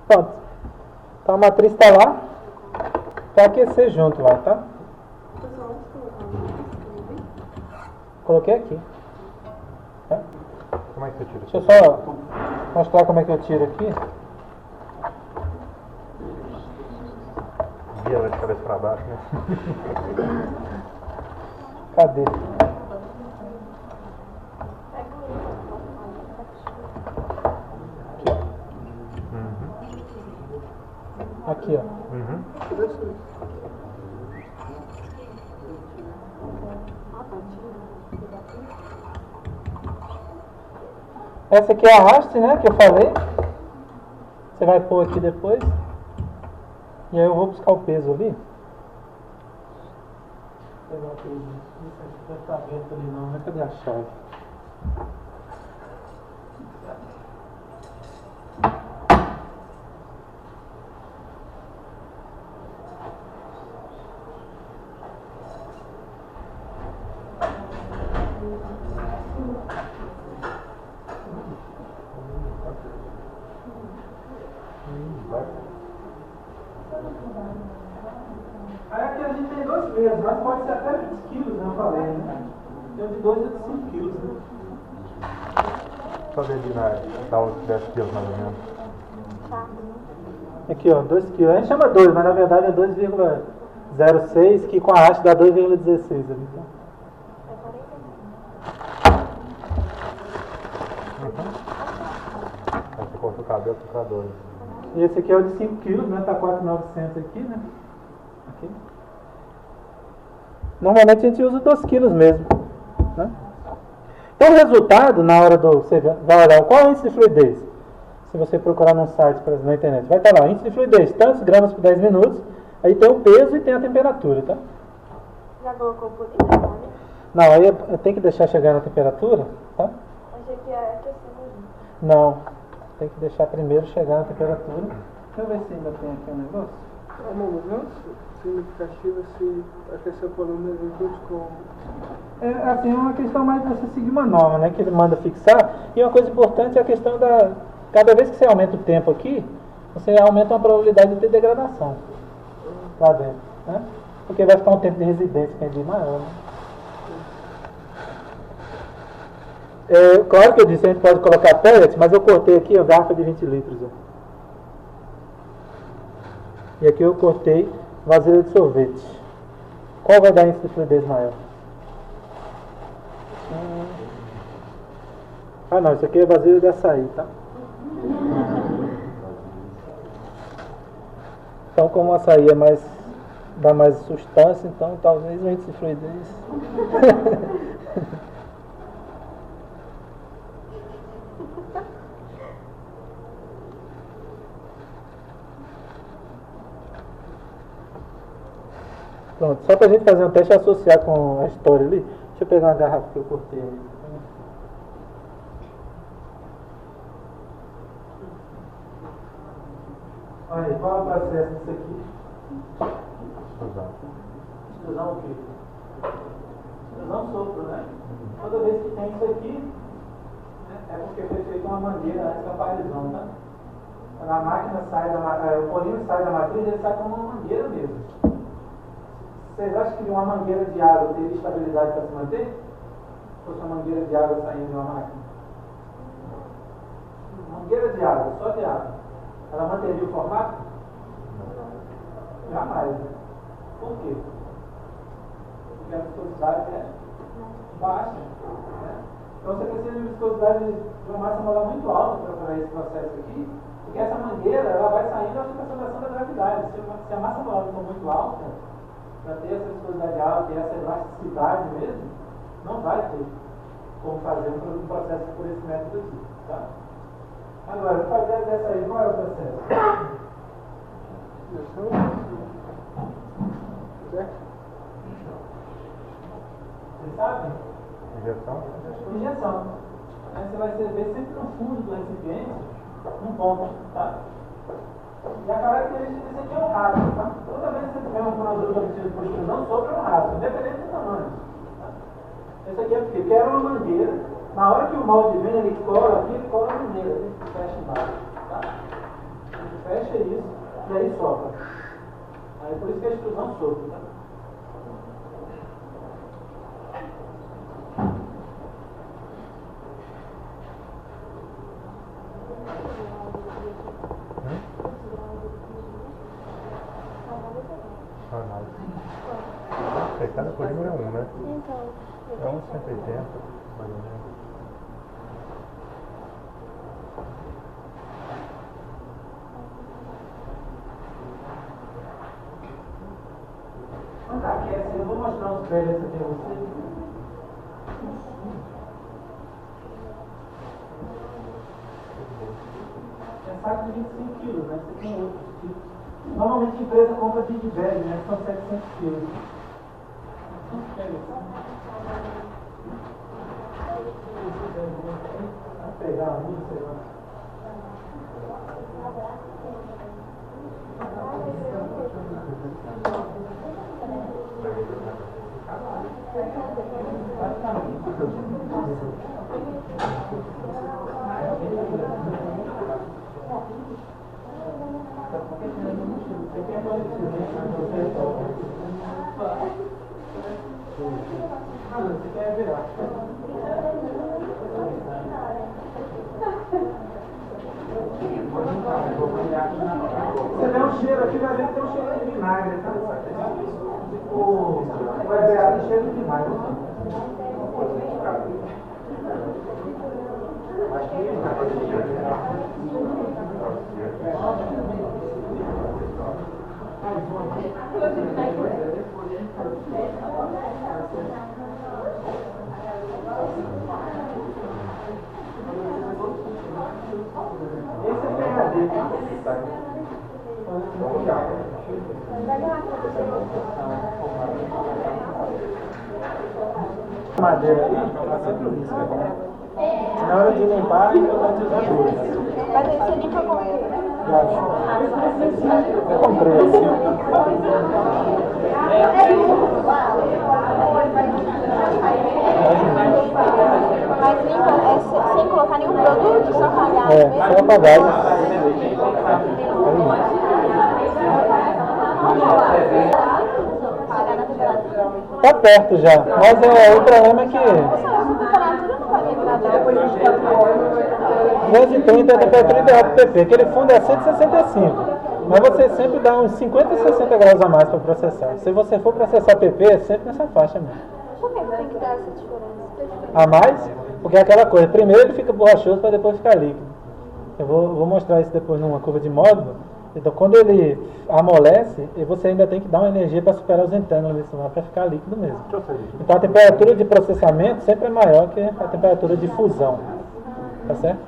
Pronto. Então a matriz está lá para aquecer junto lá, tá? Coloquei aqui. Tá? Como é que você tira? Deixa eu só mostrar como é que eu tiro aqui. Via ela de cabeça para baixo, né? Cadê? Aqui, ó. Uhum. Essa aqui é a haste, né, que eu falei. Você vai pôr aqui depois. E aí eu vou buscar o peso ali. Vou pegar o peso. Isso aqui vai estar aberto ali não, né? Cadê a chave? Aí aqui a gente tem dois pesos, mas pode ser até 20 quilos, né? Eu falei, né? Tem de 2 e de 5 quilos, né? Só ver ali dá uns 10 quilos mais ou menos. Aqui, ó, 2 quilos. A gente chama 2, mas na verdade é 2,06, que com a haste dá 2,16 ali. Tá? Aí você corta o cabelo para 2. E esse aqui é o de 5 quilos, né? Tá 4.900 aqui, né? Aqui. Normalmente a gente usa 2 quilos mesmo, né? Então o resultado, na hora do... Você vai olhar qual é o índice de fluidez. Se você procurar num site, por exemplo, na internet, vai estar lá, índice de fluidez, tantos gramas por 10 minutos, aí tem o peso e tem a temperatura, tá? Já colocou por isso, né? Não, aí tem que deixar chegar na temperatura, tá? Achei que era aquecido. Não, tem que deixar primeiro chegar na temperatura. Deixa eu ver se ainda tem aqui um negócio. Não significativo se aquecer por um junto com... É, assim, é uma questão mais de você seguir uma norma, né? Que ele manda fixar. E uma coisa importante é a questão da... Cada vez que você aumenta o tempo aqui, você aumenta a probabilidade de ter degradação lá dentro, né? Porque vai ficar um tempo de residência que é de maior, né? É, claro que eu disse, a gente pode colocar pellets, mas eu cortei aqui a garrafa de 20 litros. Ó. E aqui eu cortei vasilha de sorvete. Qual vai dar índice de fluidez maior? Ah não, isso aqui é vasilha de açaí, tá? Então como o açaí é mais, dá mais substância, então talvez o índice de fluidez... Pronto, só pra gente fazer um teste e associar com a história ali. Deixa eu pegar uma garrafa que eu cortei ali. Olha aí, qual é o processo disso aqui? Extrusão o quê? Extrusão sopro, né? Toda vez que tem isso aqui, né, é porque foi feita uma mangueira antes da parizão, tá? Quando a máquina sai o polímero sai da matriz, ele sai como uma mangueira mesmo. Vocês acham que uma mangueira de água teria estabilidade para se manter? Se fosse uma mangueira de água saindo de uma máquina? Mangueira de água, só de água. Ela manteria o formato? Jamais. Né? Por quê? Porque a viscosidade é baixa. Né? Então você precisa de uma viscosidade de uma massa molar muito alta para esse processo aqui, porque essa mangueira ela vai saindo à ação da gravidade. Se a massa molar for muito alta, para ter essa viscosidade alta e essa elasticidade mesmo, não vai ter como fazer um processo por esse método aqui. Tá? Agora, vou fazer dessa aí, qual é o processo? Vocês sabem? Injeção? Injeção. Aí você vai ver sempre no fundo do recipiente, um ponto, tá? E a característica disso aqui é um raso, tá? Toda vez que você tiver um produto obtido por extrusão, sopra um raso, independente do tamanho. Tá? Esse aqui é porque era uma mangueira, na hora que o molde vem, ele cola aqui, ele cola a mangueira, ele fecha embaixo, tá? Ele fecha e aí sopra. Aí por isso que é extrusão sopro, tá? Cada polímero é um, né? Então, É um 180, mais ou menos. Então tá, aqui é assim, eu vou mostrar uns velhos aqui a vocês. É saco de 25 quilos, né? Você tem outros tipos. Normalmente a empresa compra de velho, né? São 700 quilos. Vai pegar um, sei lá. Você quer virar? Você vê um cheiro aqui, vai ver que tem um cheiro de vinagre, tá? Vai ver ali cheiro de vinagre. Esse é PHD, tá? Madeira aí, tá sempre o risco. Na hora de limpar, eu vou te usar duas. Mas aí você limpa com ele. Eu comprei assim. Mas limpa sem colocar nenhum produto, só apagar. Só apagar. Tá perto já, mas o problema é que Temperatura não vai lembrar depois de 24 horas. 230 é a temperatura ideal para o PP. Aquele fundo é 165, mas você sempre dá uns 50 a 60 graus a mais para processar. Se você for processar PP, é sempre nessa faixa mesmo. Por que tem que dar essa diferença? A mais, porque é aquela coisa, primeiro ele fica borrachoso para depois ficar líquido. Eu vou mostrar isso depois numa curva de módulo. Então quando ele amolece, você ainda tem que dar uma energia para superar os entângulos para ficar líquido mesmo. Então a temperatura de processamento sempre é maior que a temperatura de fusão. Tá certo?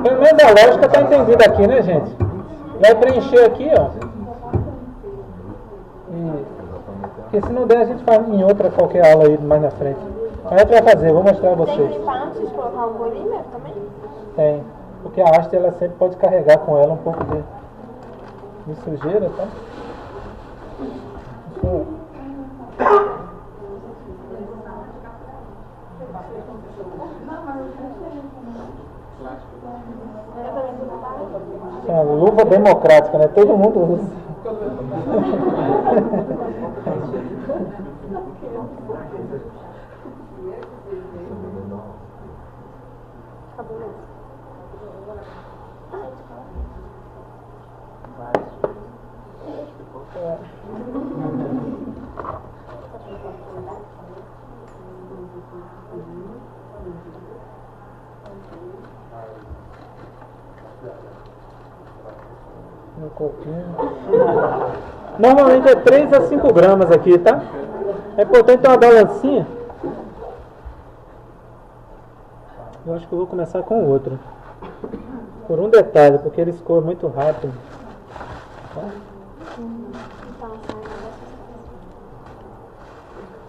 Pelo menos a lógica está entendida aqui, né, gente? Vai preencher aqui, ó. Porque se não der, a gente faz em outra qualquer aula aí mais na frente. Mas a gente vai fazer, vou mostrar a Tem vocês. que limpar antes de colocar o polímero também? Tem. Porque a haste ela sempre pode carregar com ela um pouco de sujeira, tá? Isso é uma luva democrática, né? Todo mundo usa. Meu copinho. Normalmente é 3 a 5 gramas aqui, tá? É importante ter uma balancinha. Eu acho que eu vou começar com o outro. Por um detalhe, porque ele escoa muito rápido. Tá?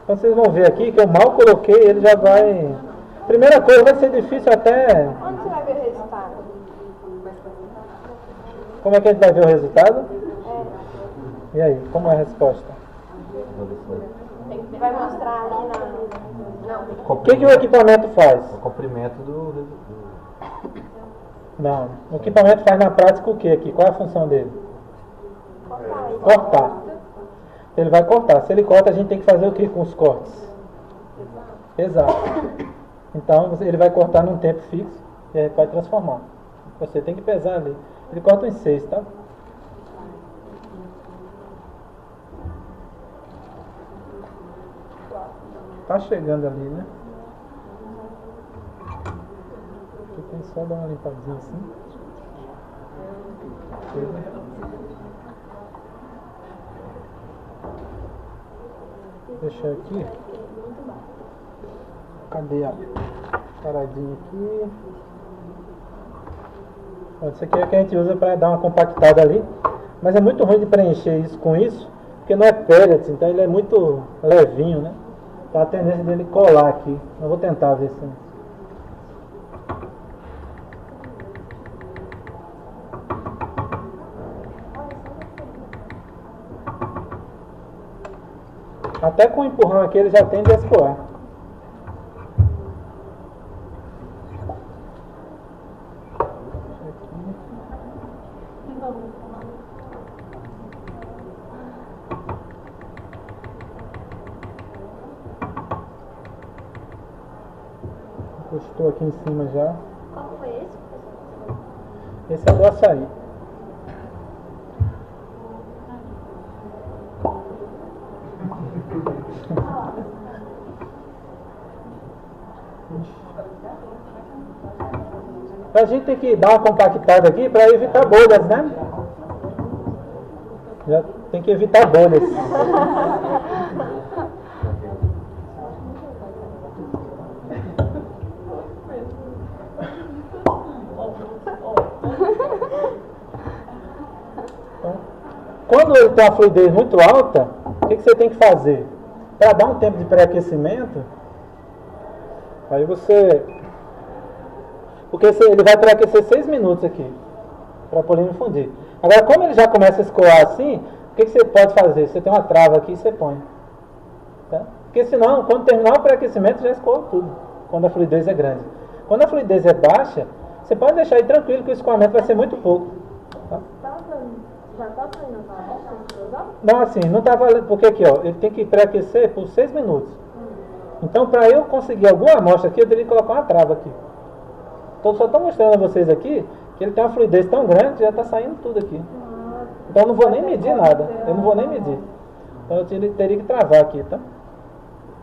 Então vocês vão ver aqui que eu mal coloquei, ele já vai... Primeira coisa, vai ser difícil até... Onde você vai ver o resultado? Como é que a gente vai ver o resultado? É. E aí, como é a resposta? Vai mostrar ali O que o equipamento faz? O comprimento do... Não. O equipamento faz na prática o que aqui? Qual é a função dele? Cortar. Ele vai cortar. Se ele corta, a gente tem que fazer o que com os cortes? Exato. Então, ele vai cortar num tempo fixo e aí vai transformar. Você tem que pesar ali. Ele corta em 6, tá? Tá chegando ali, né? Tem só dar uma limpadinha assim. Deixa aqui. Cadê a paradinha aqui? Isso aqui é o que a gente usa para dar uma compactada ali. Mas é muito ruim de preencher isso com isso, porque não é pellets, então ele é muito levinho, né? Então a tendência dele colar aqui. Eu vou tentar ver se... Até com o empurrão aqui ele já tende a escoar. Encostou aqui em cima já. Qual foi esse? Esse é do açaí. A gente tem que dar uma compactada aqui para evitar bolhas, né? Já tem que evitar bolhas. Então, quando ele tem uma fluidez muito alta, o que você tem que fazer? Para dar um tempo de pré-aquecimento, aí você... Porque ele vai pré-aquecer 6 minutos aqui, para o polímero fundir. Agora, como ele já começa a escoar assim, o que você pode fazer? Você tem uma trava aqui e você põe. Tá? Porque senão, quando terminar o pré-aquecimento, já escoa tudo, quando a fluidez é grande. Quando a fluidez é baixa, você pode deixar aí tranquilo que o escoamento vai ser muito pouco. Tá? Já tá saindo a Não, assim, não tá valendo, porque aqui, ó, ele tem que pré-aquecer por 6 minutos. Então, para eu conseguir alguma amostra aqui, eu teria que colocar uma trava aqui. Então, só estou mostrando a vocês aqui que ele tem uma fluidez tão grande que já está saindo tudo aqui. Então, eu não vou nem medir nada. Eu não vou nem medir. Então, eu teria que travar aqui, tá?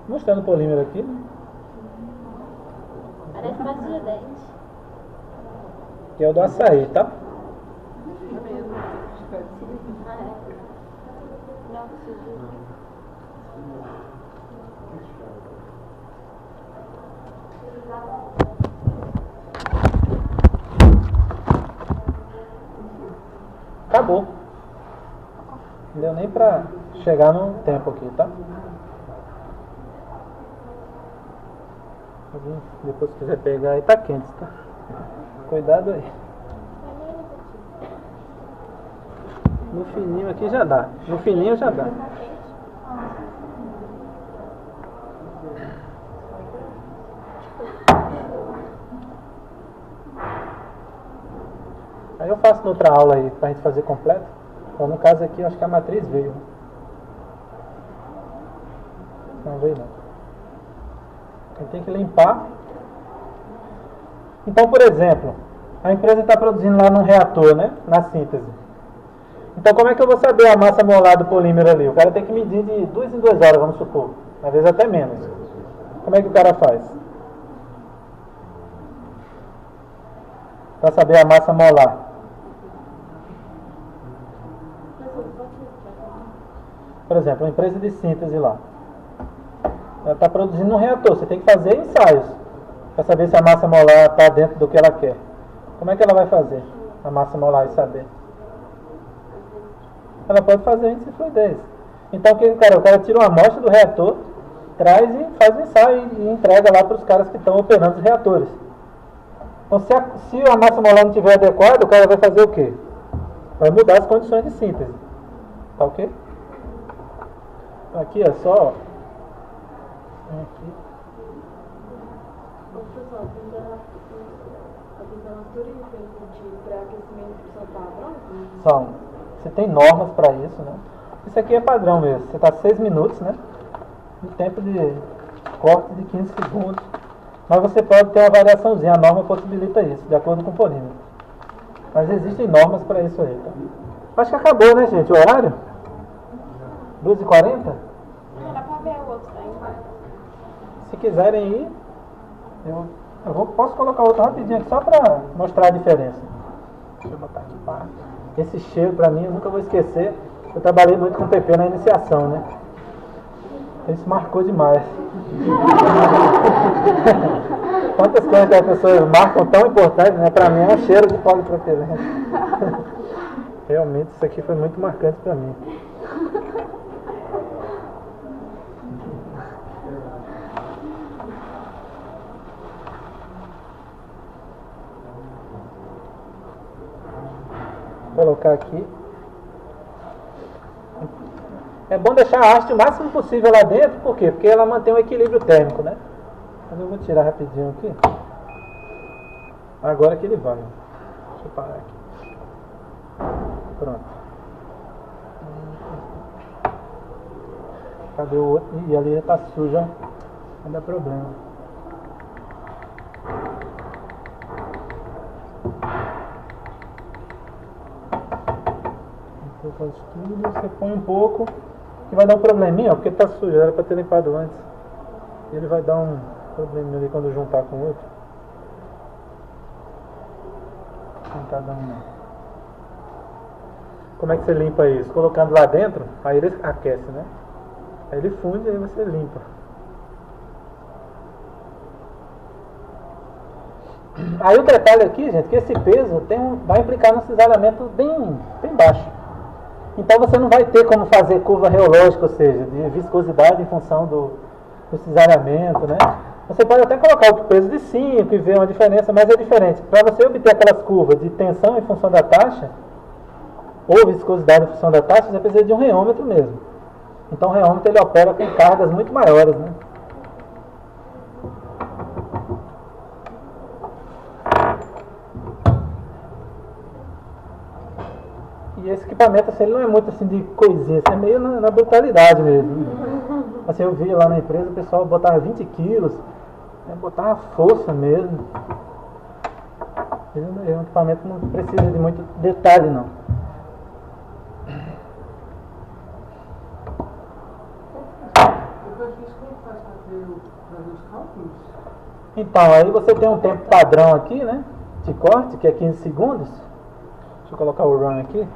Mostrando o polímero aqui. Né? Parece pasta de dente. Que é o do açaí, tá? Acabou. Não deu nem pra chegar no tempo aqui, tá? Depois se quiser pegar aí, tá quente, tá? Cuidado aí. No fininho aqui já dá. No fininho já dá. Aí eu faço noutra aula aí pra gente fazer completo. Então no caso aqui eu acho que a matriz veio. Não veio não. Então tem que limpar. Então, por exemplo, a empresa está produzindo lá num reator, né? Na síntese. Então como é que eu vou saber a massa molar do polímero ali? O cara tem que medir de 2 em 2 horas, vamos supor. Às vezes até menos. Como é que o cara faz? Para saber a massa molar. Por exemplo, uma empresa de síntese lá. Ela está produzindo um reator. Você tem que fazer ensaios para saber se a massa molar está dentro do que ela quer. Como é que ela vai fazer a massa molar e saber? Ela pode fazer índice de fluidez. Então o cara tira uma amostra do reator, traz e faz o ensaio e entrega lá para os caras que estão operando os reatores. Então se a massa molar não estiver adequada, o cara vai fazer o quê? Vai mudar as condições de síntese. Tá ok? Aqui é só aqui. Professor, a temperatura e o tempo de pré-aquecimento são padrões? São. Você tem normas para isso, né? Isso aqui é padrão mesmo. Você está 6 minutos, né? E tempo de corte de 15 segundos. Mas você pode ter uma variaçãozinha. A norma possibilita isso, de acordo com o polímetro. Mas existem normas para isso aí, tá? Acho que acabou, né, gente? O horário? 2h40? Dá pra ver o outro aí. Se quiserem ir, posso colocar outro rapidinho aqui só para mostrar a diferença. Deixa eu botar aqui para. Esse cheiro para mim eu nunca vou esquecer. Eu trabalhei muito com PP na iniciação, né? Isso marcou demais. Quantas coisas que as pessoas marcam tão importantes, né? Para mim é um cheiro de polipropileno. Realmente isso aqui foi muito marcante para mim. Vou colocar aqui. É bom deixar a haste o máximo possível lá dentro, por quê? Porque ela mantém um equilíbrio térmico, né? Mas eu vou tirar rapidinho aqui. Agora que ele vai. Deixa eu parar aqui. Pronto. Cadê o outro? Ih, ali está sujo, ó. Não dá problema. Faz tudo, você põe um pouco, que vai dar um probleminha, ó, porque está sujo, era para ter limpado antes. Ele vai dar um probleminha ali quando juntar com o outro. Tentar dar uma. Como é que você limpa isso? Colocando lá dentro, aí ele aquece, né? Aí ele funde e aí você limpa. Aí o detalhe aqui, gente, que esse peso vai implicar num cisalhamento bem baixo. Então você não vai ter como fazer curva reológica, ou seja, de viscosidade em função do cisalhamento, né? Você pode até colocar o peso de 5 e ver uma diferença, mas é diferente. Para você obter aquelas curvas de tensão em função da taxa, ou viscosidade em função da taxa, você precisa de um reômetro mesmo. Então o reômetro ele opera com cargas muito maiores, né? E esse equipamento assim, ele não é muito assim de coisinha, assim, é meio na brutalidade mesmo. Assim, eu vi lá na empresa o pessoal botava 20 quilos, botava força mesmo. É um equipamento que não precisa de muito detalhe, não. Então, aí você tem um tempo padrão aqui, né? De corte, que é 15 segundos. Deixa eu colocar o run aqui.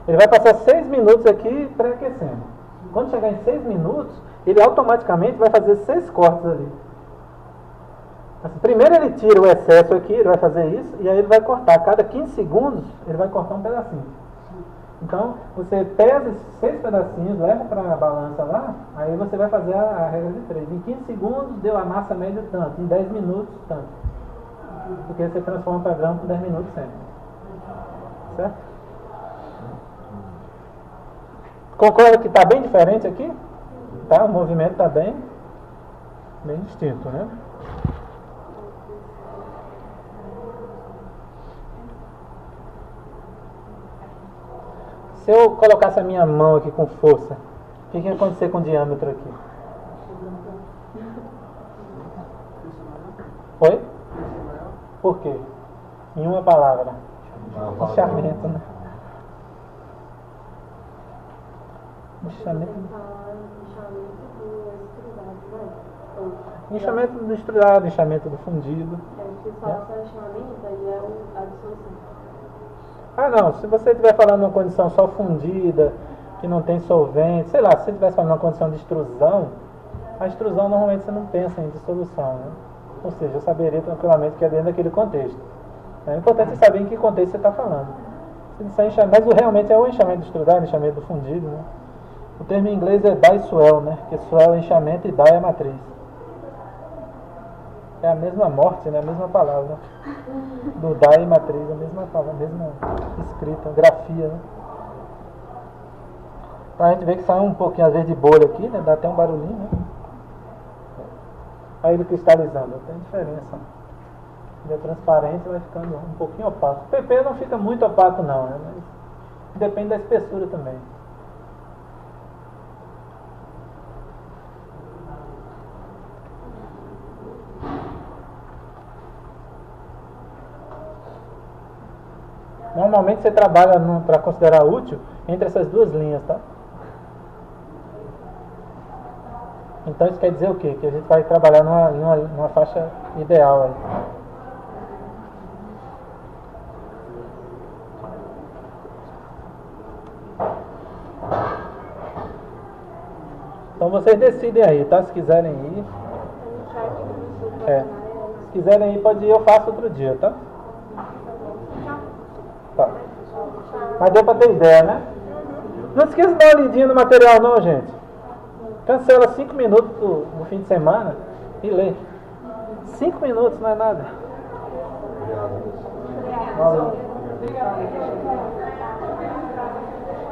Ele vai passar 6 minutos aqui pré-aquecendo. Quando chegar em 6 minutos, ele automaticamente vai fazer 6 cortes ali. Assim, primeiro ele tira o excesso aqui, ele vai fazer isso, e aí ele vai cortar. A cada 15 segundos, ele vai cortar um pedacinho. Então, você pesa esses 6 pedacinhos, leva para a balança lá, aí você vai fazer a regra de 3. Em 15 segundos, deu a massa média tanto. Em 10 minutos, tanto. Porque você transforma o padrão por 10 minutos sempre. Certo? Concorda que está bem diferente aqui? Tá? O movimento está bem distinto, né? Se eu colocasse a minha mão aqui com força, o que ia acontecer com o diâmetro aqui? Oi? Por quê? Em uma palavra. Inchamento, né? Inchamento do extrudado, inchamento do fundido. Se fala só inchamento, aí é a dissolução. Ah, não. Se você estiver falando numa condição só fundida, que não tem solvente, sei lá, se você estiver falando numa condição de extrusão, a extrusão normalmente você não pensa em dissolução, né? Ou seja, eu saberia tranquilamente que é dentro daquele contexto. É importante saber em que contexto você está falando. Mas realmente é o inchamento do extrudado, o inchamento do fundido, né? O termo em inglês é die swell, né? Que swell é inchamento e die é matriz. É a mesma morte, né? A mesma palavra. Do die e matriz, a mesma palavra, a mesma escrita, grafia, né? Então a gente vê que sai um pouquinho às vezes de bolha aqui, né? Dá até um barulhinho, né? Olha ele cristalizando, tem diferença. Ele é transparente, vai ficando um pouquinho opaco. O PP não fica muito opaco não, né? Mas depende da espessura também. Normalmente você trabalha para considerar útil entre essas duas linhas, tá? Então isso quer dizer o quê? Que a gente vai trabalhar numa faixa ideal aí. Então vocês decidem aí, tá? Se quiserem ir. Se quiserem ir, pode ir, eu faço outro dia, tá? Tá. Mas deu pra ter ideia, né? Não esqueça de dar uma lidinha no material não, gente. Cancela 5 minutos no fim de semana e lê. 5 minutos não é nada.